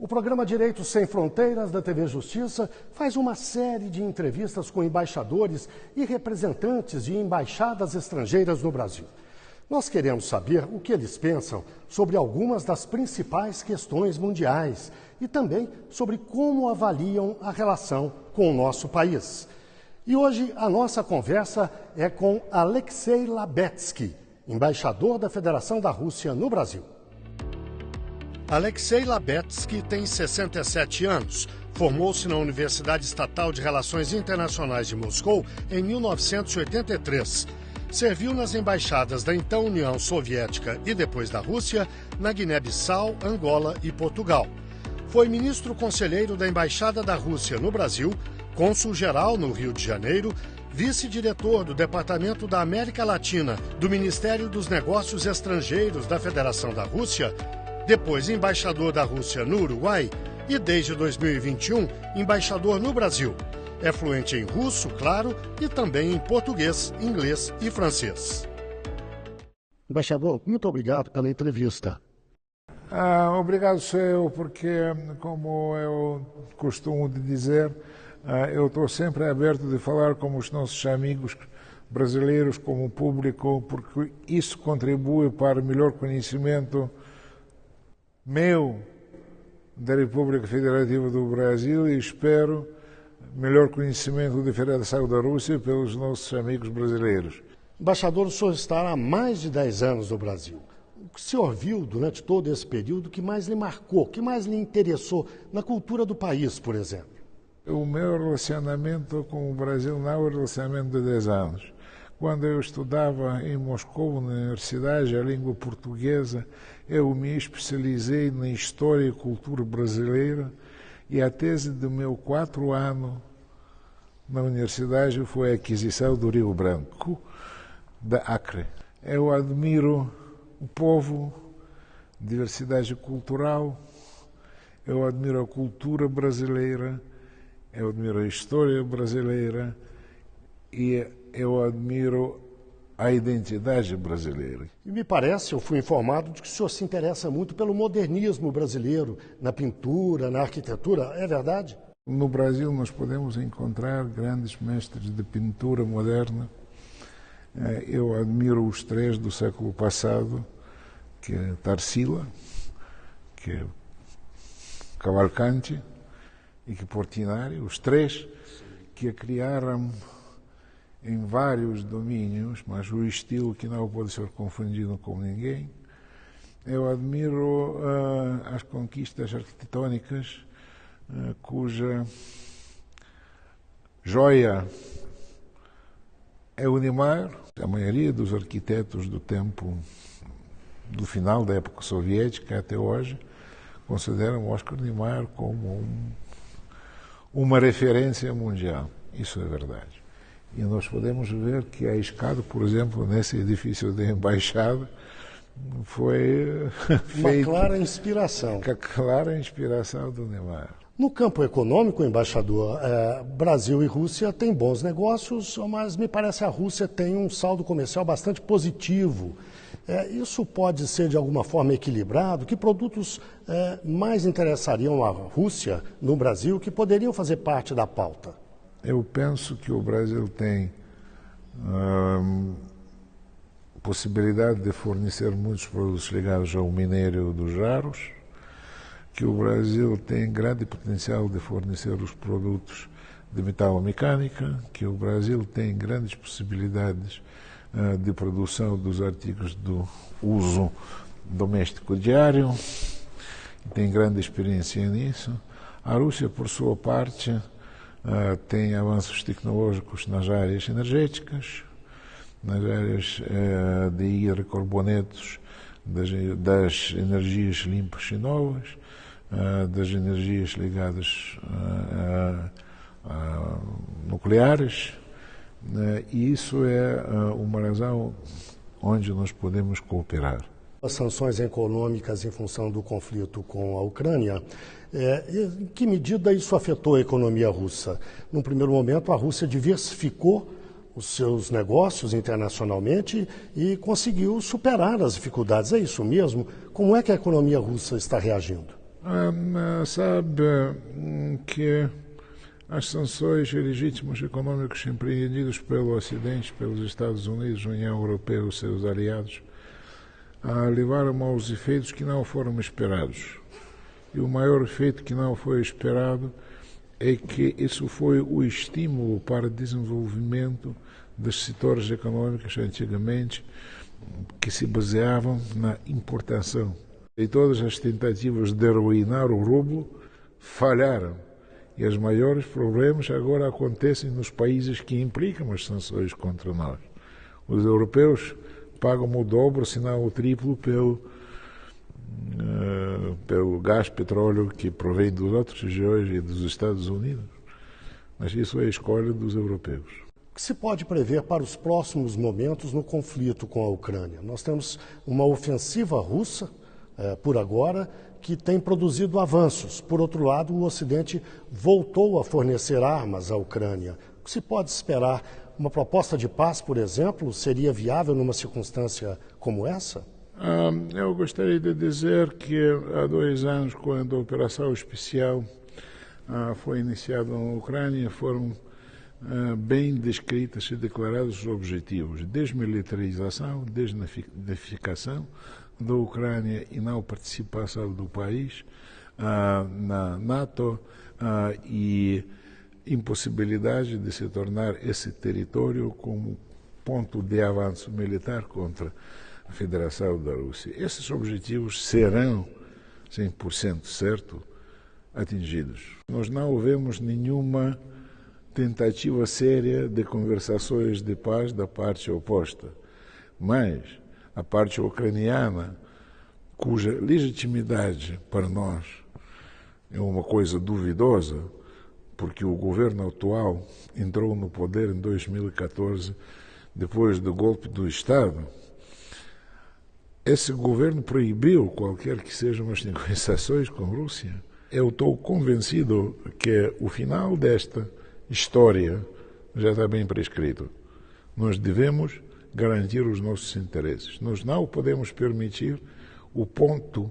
O programa Direitos Sem Fronteiras da TV Justiça faz uma série de entrevistas com embaixadores e representantes de embaixadas estrangeiras no Brasil. Nós queremos saber o que eles pensam sobre algumas das principais questões mundiais e também sobre como avaliam a relação com o nosso país. E hoje a nossa conversa é com Alexei Labetsky, embaixador da Federação da Rússia no Brasil. Alexei Labetsky tem 67 anos. Formou-se na Universidade Estatal de Relações Internacionais de Moscou em 1983. Serviu nas embaixadas da então União Soviética e depois da Rússia, na Guiné-Bissau, Angola e Portugal. Foi ministro conselheiro da Embaixada da Rússia no Brasil, cônsul-geral no Rio de Janeiro, vice-diretor do Departamento da América Latina do Ministério dos Negócios Estrangeiros da Federação da Rússia, depois embaixador da Rússia no Uruguai e, desde 2021, embaixador no Brasil. É fluente em russo, claro, e também em português, inglês e francês. Embaixador, muito obrigado pela entrevista. Obrigado, seu, porque, como eu costumo dizer, eu estou sempre aberto de falar com os nossos amigos brasileiros, como público, porque isso contribui para o melhor conhecimento meu da República Federativa do Brasil e espero melhor conhecimento da Federação da Rússia pelos nossos amigos brasileiros. Embaixador, o senhor está há mais de 10 anos no Brasil. O que o senhor viu durante todo esse período que mais lhe marcou, que mais lhe interessou na cultura do país, por exemplo? O meu relacionamento com o Brasil não é um relacionamento de 10 anos. Quando eu estudava em Moscou, na universidade, a língua portuguesa, eu me especializei na história e cultura brasileira e a tese do meu 4 ano na universidade foi a aquisição do Rio Branco, da Acre. Eu admiro o povo, diversidade cultural, eu admiro a cultura brasileira, eu admiro a história brasileira e eu admiro a identidade brasileira. E me parece, eu fui informado de que o senhor se interessa muito pelo modernismo brasileiro, na pintura, na arquitetura, é verdade? No Brasil nós podemos encontrar grandes mestres de pintura moderna. Eu admiro os 3 do século passado, que é Tarsila, que é Cavalcanti e que Portinari, os 3 que a criaram em vários domínios, mas o estilo que não pode ser confundido com ninguém. Eu admiro as conquistas arquitetônicas, cuja joia é o Niemeyer. A maioria dos arquitetos do tempo, do final da época soviética até hoje, consideram Oscar Niemeyer como uma referência mundial. Isso é verdade. E nós podemos ver que a escada, por exemplo, nesse edifício da embaixada, foi feita... Uma clara inspiração. A clara inspiração do Niemeyer. No campo econômico, embaixador, Brasil e Rússia têm bons negócios, mas me parece a Rússia tem um saldo comercial bastante positivo. Isso pode ser de alguma forma equilibrado? Que produtos mais interessariam a Rússia no Brasil que poderiam fazer parte da pauta? Eu penso que o Brasil tem possibilidade de fornecer muitos produtos ligados ao minério dos raros, que o Brasil tem grande potencial de fornecer os produtos de metalomecânica, que o Brasil tem grandes possibilidades de produção dos artigos do uso doméstico diário, tem grande experiência nisso. A Rússia, por sua parte, tem avanços tecnológicos nas áreas energéticas, nas áreas de hidrocarbonetos, das energias limpas e novas, das energias ligadas a nucleares, e isso é uma razão onde nós podemos cooperar. As sanções econômicas em função do conflito com a Ucrânia, em que medida isso afetou a economia russa? Num primeiro momento, a Rússia diversificou os seus negócios internacionalmente e conseguiu superar as dificuldades. É isso mesmo? Como é que a economia russa está reagindo? Sabe que as sanções e legítimos econômicos empreendidos pelo Ocidente, pelos Estados Unidos, União Europeia e seus aliados, levaram aos efeitos que não foram esperados. E o maior efeito que não foi esperado é que isso foi o estímulo para o desenvolvimento dos setores econômicos antigamente que se baseavam na importação. E todas as tentativas de arruinar o rublo falharam. E os maiores problemas agora acontecem nos países que implicam as sanções contra nós. Os europeus pagam o dobro, se não o triplo, pelo gás, petróleo que provém das outras regiões e dos Estados Unidos. Mas isso é a escolha dos europeus. O que se pode prever para os próximos momentos no conflito com a Ucrânia? Nós temos uma ofensiva russa, por agora, que tem produzido avanços. Por outro lado, o Ocidente voltou a fornecer armas à Ucrânia. O que se pode esperar? Uma proposta de paz, por exemplo, seria viável numa circunstância como essa? Eu gostaria de dizer que há 2 anos, quando a operação especial foi iniciada na Ucrânia, foram bem descritas e declarados os objetivos: desmilitarização, desnazificação da Ucrânia e não participação do país na NATO e impossibilidade de se tornar esse território como ponto de avanço militar contra a Federação da Rússia. Esses objetivos serão 100% certo atingidos. Nós não vemos nenhuma tentativa séria de conversações de paz da parte oposta, mas a parte ucraniana, cuja legitimidade para nós é uma coisa duvidosa, porque o governo atual entrou no poder em 2014, depois do golpe do Estado. Esse governo proibiu qualquer que sejam as negociações com a Rússia. Eu estou convencido que o final desta história já está bem prescrito. Nós devemos garantir os nossos interesses. Nós não podemos permitir o ponto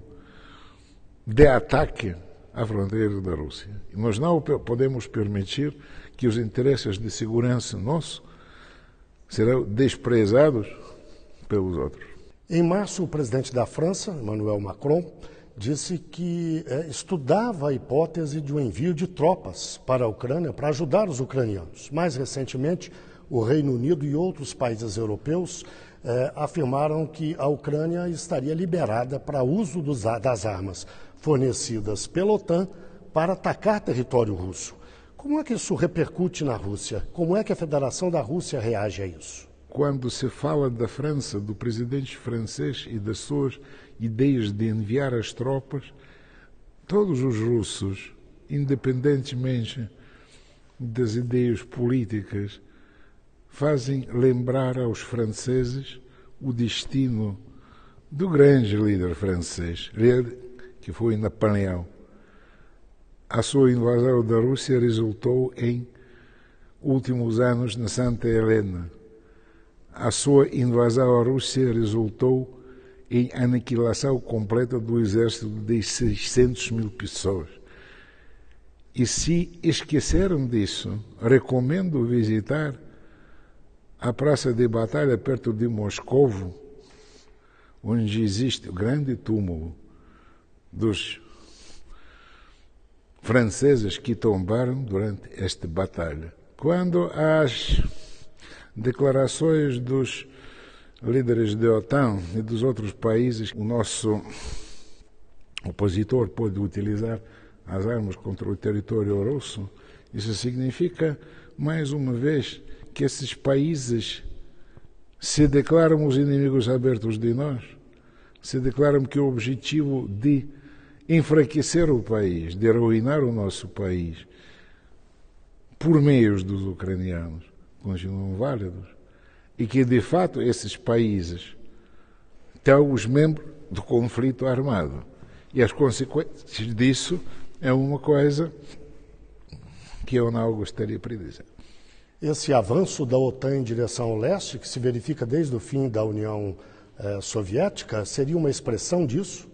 de ataque à fronteira da Rússia. Nós não podemos permitir que os interesses de segurança nossos serão desprezados pelos outros. Em março, o presidente da França, Emmanuel Macron, disse que estudava a hipótese de um envio de tropas para a Ucrânia para ajudar os ucranianos. Mais recentemente, o Reino Unido e outros países europeus afirmaram que a Ucrânia estaria liberada para uso das armas fornecidas pela OTAN para atacar território russo. Como é que isso repercute na Rússia? Como é que a Federação da Rússia reage a isso? Quando se fala da França, do presidente francês e das suas ideias de enviar as tropas, todos os russos, independentemente das ideias políticas, fazem lembrar aos franceses o destino do grande líder francês, que foi Napoleão. A sua invasão da Rússia resultou em últimos anos na Santa Helena. A sua invasão à Rússia resultou em aniquilação completa do exército de 600 mil pessoas. E se esqueceram disso, recomendo visitar a praça de batalha perto de Moscovo, onde existe o grande túmulo dos franceses que tombaram durante esta batalha. Quando as declarações dos líderes da OTAN e dos outros países, o nosso opositor pode utilizar as armas contra o território russo, isso significa, mais uma vez, que esses países se declaram os inimigos abertos de nós, se declaram que o objetivo de enfraquecer o país, de arruinar o nosso país, por meios dos ucranianos, continuam válidos. E que, de fato, esses países estão os membros do conflito armado. E as consequências disso é uma coisa que eu não gostaria de dizer. Esse avanço da OTAN em direção ao leste, que se verifica desde o fim da União Soviética, seria uma expressão disso?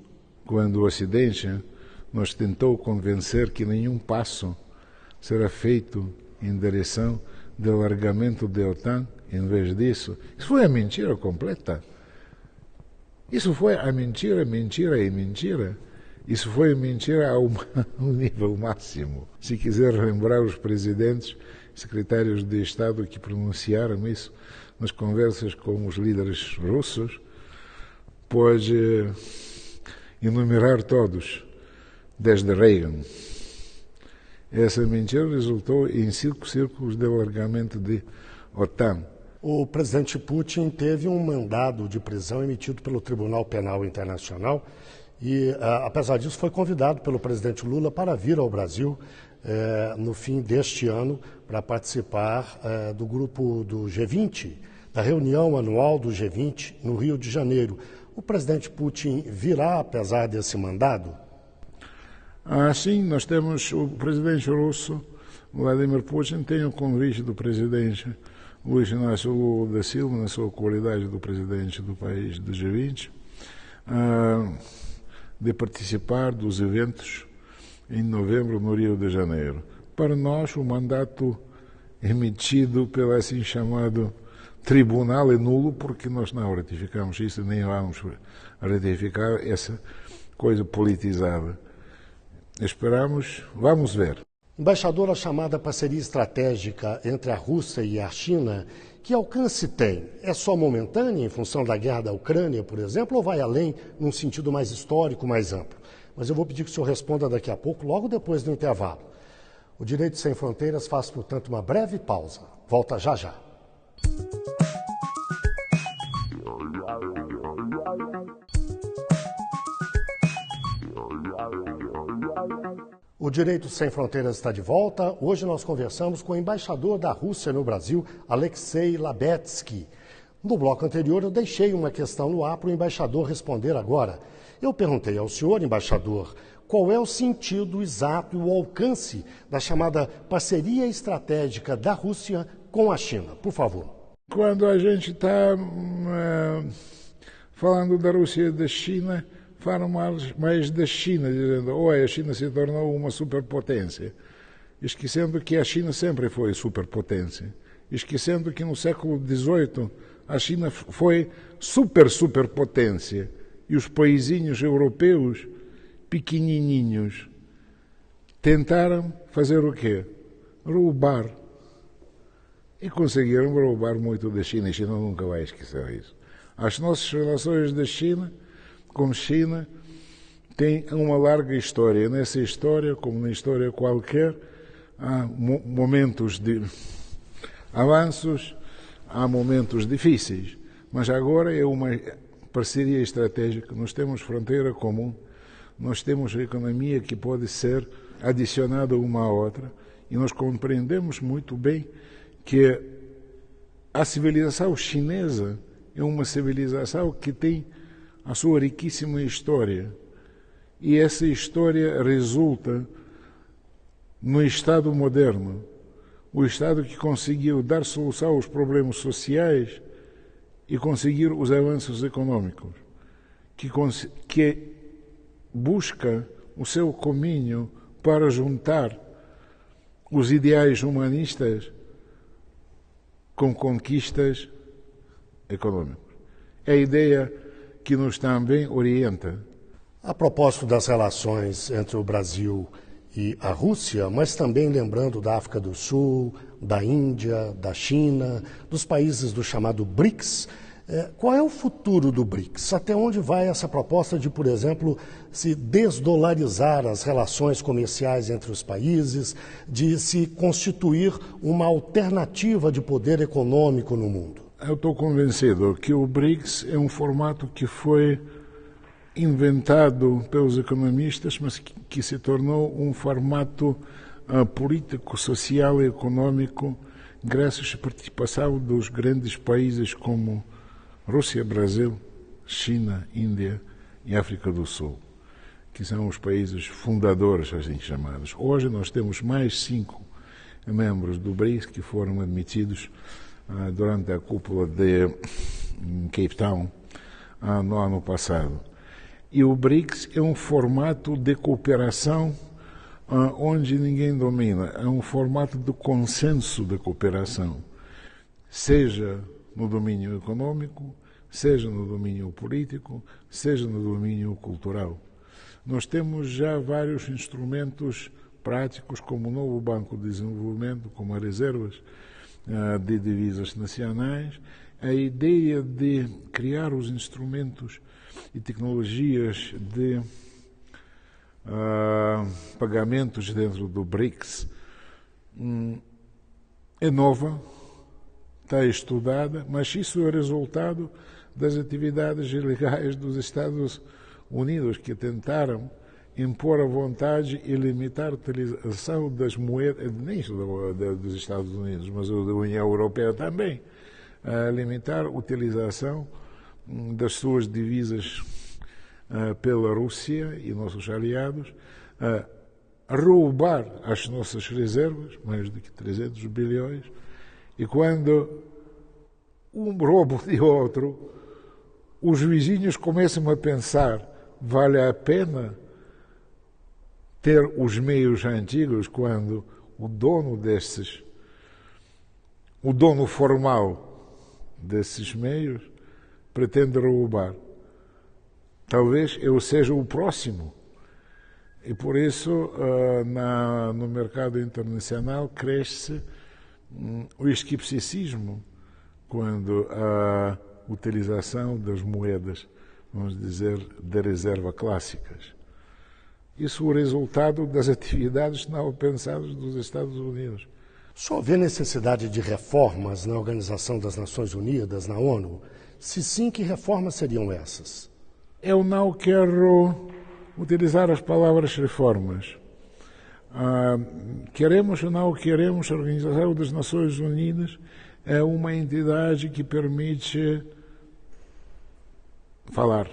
Quando o Ocidente nos tentou convencer que nenhum passo será feito em direção do alargamento da OTAN. Em vez disso, isso foi a mentira completa. Isso foi a mentira, mentira e mentira. Isso foi mentira ao nível máximo. Se quiser lembrar os presidentes, secretários de Estado que pronunciaram isso nas conversas com os líderes russos, pode enumerar todos, desde Reagan. Essa mentira resultou em 5 círculos de alargamento de OTAN. O presidente Putin teve um mandado de prisão emitido pelo Tribunal Penal Internacional e, apesar disso, foi convidado pelo presidente Lula para vir ao Brasil no fim deste ano para participar do grupo do G20, da reunião anual do G20 no Rio de Janeiro. O presidente Putin virá apesar desse mandado? Sim, nós temos o presidente russo, Vladimir Putin, tem o convite do presidente Luiz Inácio Lula da Silva, na sua qualidade do presidente do país do G20, de participar dos eventos em novembro no Rio de Janeiro. Para nós, o mandato emitido pelo assim chamado tribunal é nulo, porque nós não ratificamos isso, nem vamos ratificar essa coisa politizada. Esperamos, vamos ver. Embaixador, a chamada parceria estratégica entre a Rússia e a China, que alcance tem? É só momentânea em função da guerra da Ucrânia, por exemplo, ou vai além num sentido mais histórico, mais amplo? Mas eu vou pedir que o senhor responda daqui a pouco, logo depois do intervalo. O Direito Sem Fronteiras faz, portanto, uma breve pausa. Volta já já. O Direito Sem Fronteiras está de volta. Hoje nós conversamos com o embaixador da Rússia no Brasil, Alexei Labetsky. No bloco anterior eu deixei uma questão no ar para o embaixador responder agora. Eu perguntei ao senhor, embaixador, qual é o sentido exato e o alcance da chamada parceria estratégica da Rússia com a China. Por favor. Quando a gente está falando da Rússia e da China, falam mais da China, dizendo a China se tornou uma superpotência, esquecendo que a China sempre foi superpotência, esquecendo que no século XVIII a China foi superpotência e os paizinhos europeus pequenininhos tentaram fazer o quê? Roubar. E conseguiram roubar muito da China, e a China nunca vai esquecer isso. As nossas relações da China com China tem uma larga história. Nessa história, como na história qualquer, há momentos de avanços, há momentos difíceis. Mas agora é uma parceria estratégica. Nós temos fronteira comum, nós temos a economia que pode ser adicionada uma à outra e nós compreendemos muito bem que a civilização chinesa é uma civilização que tem a sua riquíssima história. E essa história resulta no Estado moderno, o Estado que conseguiu dar solução aos problemas sociais e conseguir os avanços econômicos, que busca o seu caminho para juntar os ideais humanistas com conquistas econômicas. É a ideia que nos também orienta. A propósito das relações entre o Brasil e a Rússia, mas também lembrando da África do Sul, da Índia, da China, dos países do chamado BRICS, qual é o futuro do BRICS? Até onde vai essa proposta de, por exemplo, se desdolarizar as relações comerciais entre os países, de se constituir uma alternativa de poder econômico no mundo? Eu estou convencido que o BRICS é um formato que foi inventado pelos economistas, mas que se tornou um formato político, social e econômico graças à participação dos grandes países como Rússia, Brasil, China, Índia e África do Sul, que são os países fundadores, assim chamados. Hoje nós temos mais 5 membros do BRICS que foram admitidos durante a cúpula de Cape Town no ano passado. E o BRICS é um formato de cooperação onde ninguém domina. É um formato de consenso de cooperação, seja no domínio econômico, seja no domínio político, seja no domínio cultural. Nós temos já vários instrumentos práticos, como o novo Banco de Desenvolvimento, como as reservas de divisas nacionais, a ideia de criar os instrumentos e tecnologias de pagamentos dentro do BRICS é nova, está estudada, mas isso é resultado das atividades ilegais dos Estados Unidos, que tentaram impor a vontade e limitar a utilização das moedas, nem dos Estados Unidos, mas da União Europeia também, a limitar a utilização das suas divisas pela Rússia e nossos aliados, a roubar as nossas reservas, mais do que 300 bilhões, e quando um roubo de outro, os vizinhos começam a pensar, vale a pena ter os meios antigos quando o dono formal desses meios pretende roubar. Talvez eu seja o próximo. E por isso, no mercado internacional, cresce o escepticismo quando a utilização das moedas, vamos dizer, de reserva clássicas. Isso é o resultado das atividades não pensadas dos Estados Unidos. O senhor vê necessidade de reformas na Organização das Nações Unidas, na ONU? Se sim, que reformas seriam essas? Eu não quero utilizar as palavras reformas. Queremos ou não queremos, a Organização das Nações Unidas é uma entidade que permite falar,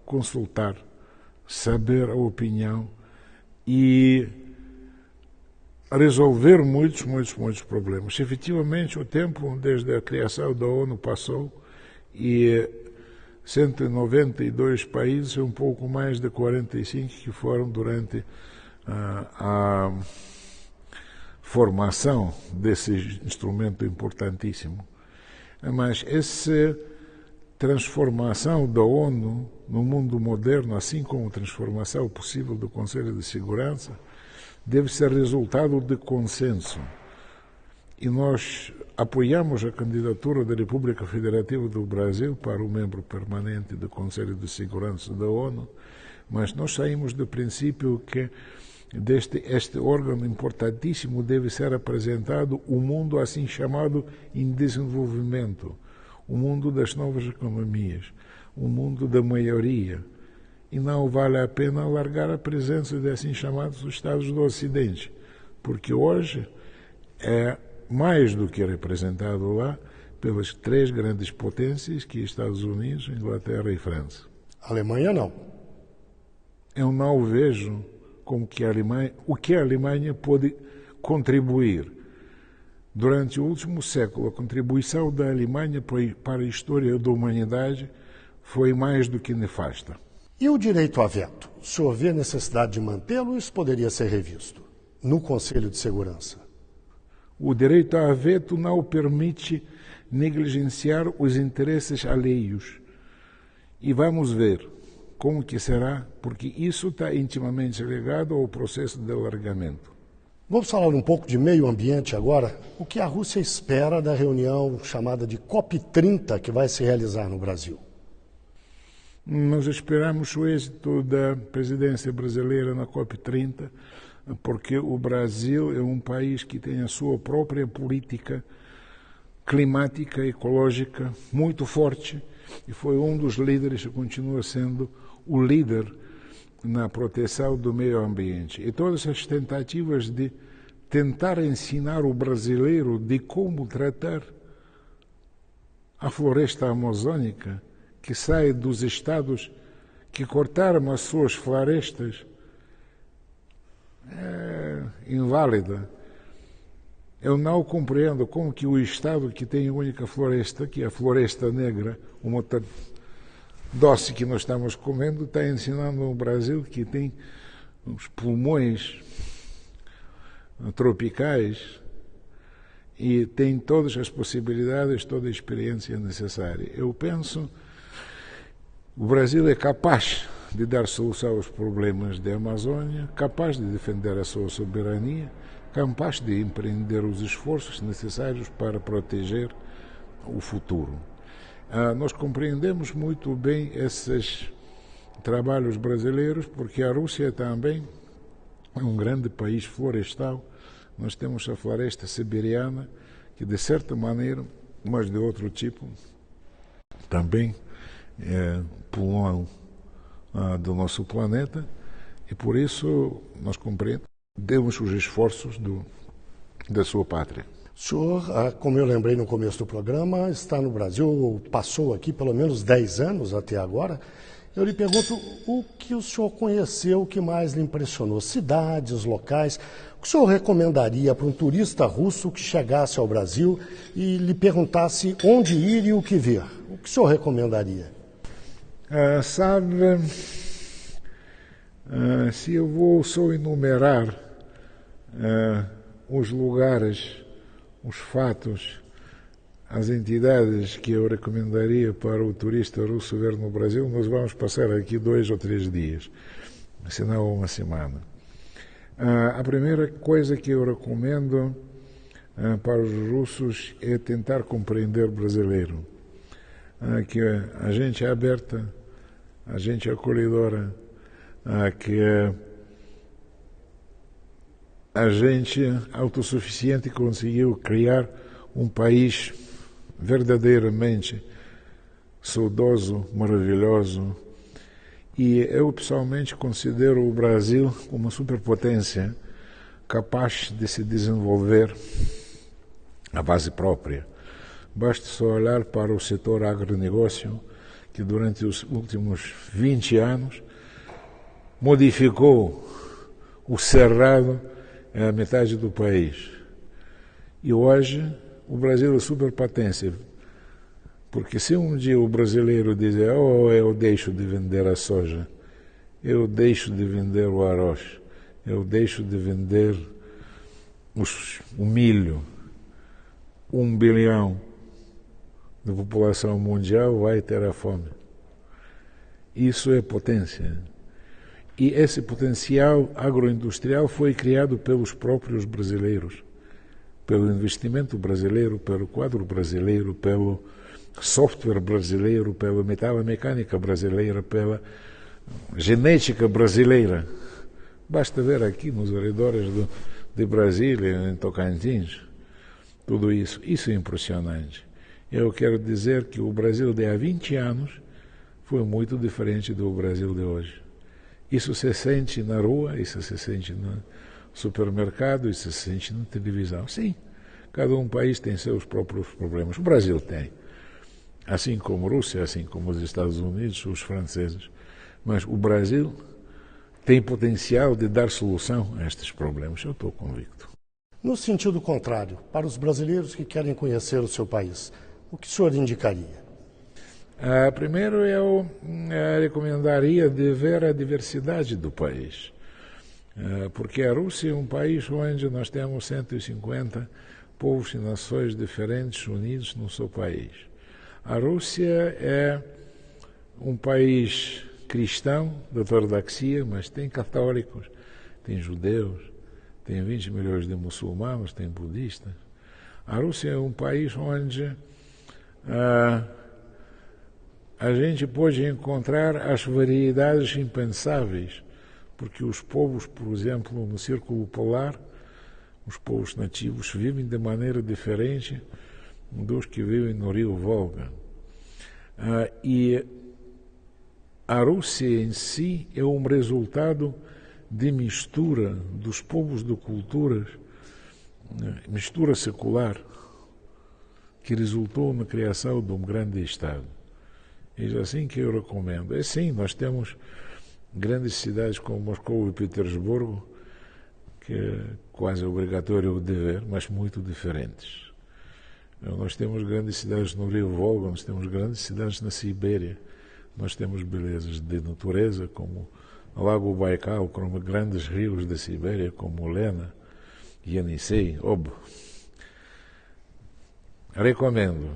consultar, saber a opinião e resolver muitos problemas. Efetivamente, o tempo desde a criação da ONU passou e 192 países, um pouco mais de 45 que foram durante a formação desse instrumento importantíssimo. Mas essa transformação da ONU no mundo moderno, assim como a transformação possível do Conselho de Segurança, deve ser resultado de consenso. E nós apoiamos a candidatura da República Federativa do Brasil para o membro permanente do Conselho de Segurança da ONU, mas nós saímos do princípio que este órgão importantíssimo deve ser apresentado o mundo assim chamado em desenvolvimento, o mundo das novas economias, o mundo da maioria. E não vale a pena alargar a presença de assim chamados Estados do Ocidente, porque hoje é mais do que representado lá pelas três grandes potências, que Estados Unidos, Inglaterra e França. A Alemanha não. Eu não vejo o que a Alemanha pode contribuir. Durante o último século, a contribuição da Alemanha para a história da humanidade foi mais do que nefasta. E o direito a veto? O senhor vê a necessidade de mantê-lo ou isso poderia ser revisto no Conselho de Segurança? O direito a veto não permite negligenciar os interesses alheios. E vamos ver como que será, porque isso está intimamente ligado ao processo de alargamento. Vamos falar um pouco de meio ambiente agora. O que a Rússia espera da reunião chamada de COP30 que vai se realizar no Brasil? Nós esperamos o êxito da presidência brasileira na COP30, porque o Brasil é um país que tem a sua própria política climática, ecológica, muito forte, e foi um dos líderes e continua sendo o líder na proteção do meio ambiente. E todas as tentativas de tentar ensinar o brasileiro de como tratar a floresta amazônica, que sai dos estados que cortaram as suas florestas, é inválida. Eu não compreendo como que o estado que tem a única floresta, que é a Floresta Negra, uma doce que nós estamos comendo está ensinando o Brasil que tem os pulmões tropicais e tem todas as possibilidades, toda a experiência necessária. Eu penso o Brasil é capaz de dar solução aos problemas da Amazônia, capaz de defender a sua soberania, capaz de empreender os esforços necessários para proteger o futuro. Nós compreendemos muito bem esses trabalhos brasileiros, porque a Rússia também é um grande país florestal. Nós temos a floresta siberiana, que de certa maneira, mas de outro tipo, também é pulmão do nosso planeta, e por isso nós compreendemos os esforços da sua pátria. O senhor, como eu lembrei no começo do programa, está no Brasil, passou aqui pelo menos 10 anos até agora. Eu lhe pergunto o que o senhor conheceu, o que mais lhe impressionou, cidades, locais. O que o senhor recomendaria para um turista russo que chegasse ao Brasil e lhe perguntasse onde ir e o que ver? O que o senhor recomendaria? Se eu vou só enumerar os lugares, os fatos, as entidades que eu recomendaria para o turista russo ver no Brasil, nós vamos passar aqui 2 ou 3 dias, se não uma semana. A primeira coisa que eu recomendo para os russos é tentar compreender o brasileiro, que a gente é aberta, a gente é acolhedora, que a gente autossuficiente conseguiu criar um país verdadeiramente saudoso, maravilhoso. E eu pessoalmente considero o Brasil uma superpotência capaz de se desenvolver à base própria. Basta só olhar para o setor agronegócio, que durante os últimos 20 anos modificou o cerrado a metade do país. E hoje o Brasil é superpotência, porque se um dia o brasileiro dizer eu deixo de vender a soja, eu deixo de vender o arroz, eu deixo de vender o milho, 1 bilhão da população mundial vai ter a fome. Isso é potência. E esse potencial agroindustrial foi criado pelos próprios brasileiros, pelo investimento brasileiro, pelo quadro brasileiro, pelo software brasileiro, pela metalomecânica brasileira, pela genética brasileira. Basta ver aqui nos arredores de Brasília, em Tocantins, tudo isso. Isso é impressionante. Eu quero dizer que o Brasil de há 20 anos foi muito diferente do Brasil de hoje. Isso se sente na rua, isso se sente no supermercado, isso se sente na televisão. Sim, cada país tem seus próprios problemas. O Brasil tem, assim como a Rússia, assim como os Estados Unidos, os franceses. Mas o Brasil tem potencial de dar solução a estes problemas, eu estou convicto. No sentido contrário, para os brasileiros que querem conhecer o seu país, o que o senhor indicaria? Primeiro, eu recomendaria de ver a diversidade do país, porque a Rússia é um país onde nós temos 150 povos e nações diferentes unidos no seu país. A Rússia é um país cristão, da ortodoxia, mas tem católicos, tem judeus, tem 20 milhões de muçulmanos, tem budistas. A Rússia é um país onde a gente pode encontrar as variedades impensáveis, porque os povos, por exemplo, no Círculo Polar, os povos nativos vivem de maneira diferente dos que vivem no Rio Volga. E a Rússia em si é um resultado de mistura dos povos de culturas, mistura secular, que resultou na criação de um grande Estado. É assim que eu recomendo. É sim, nós temos grandes cidades como Moscou e Petersburgo, que é quase obrigatório de ver, mas muito diferentes. Nós temos grandes cidades no Rio Volga, nós temos grandes cidades na Sibéria, Nós temos belezas de natureza, como o Lago Baikal, como grandes rios da Sibéria, como o Lena, Yenisei, Ob. Recomendo.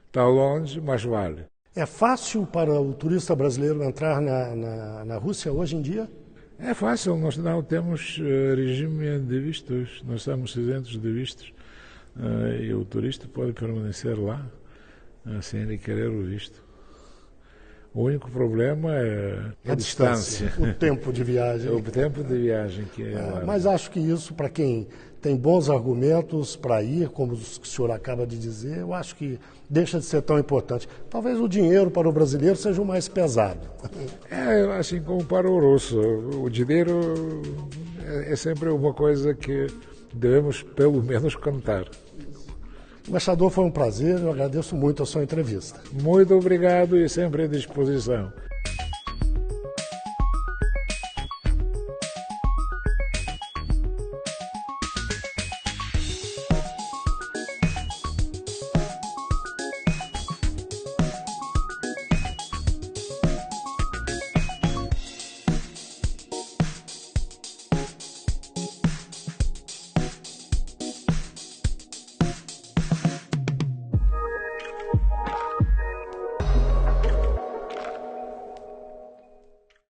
Está longe, mas vale. É fácil para o turista brasileiro entrar na Rússia hoje em dia? É fácil, nós não temos regime de vistos, nós estamos isentos de vistos e o turista pode permanecer lá sem ele querer o visto. O único problema é a distância. O tempo de viagem. O tempo de viagem que mas acho que isso, para quem tem bons argumentos para ir, como o senhor acaba de dizer, eu acho que deixa de ser tão importante. Talvez o dinheiro para o brasileiro seja o mais pesado. Assim como para o russo. O dinheiro é sempre uma coisa que devemos, pelo menos, contar. Embaixador, foi um prazer, eu agradeço muito a sua entrevista. Muito obrigado e sempre à disposição.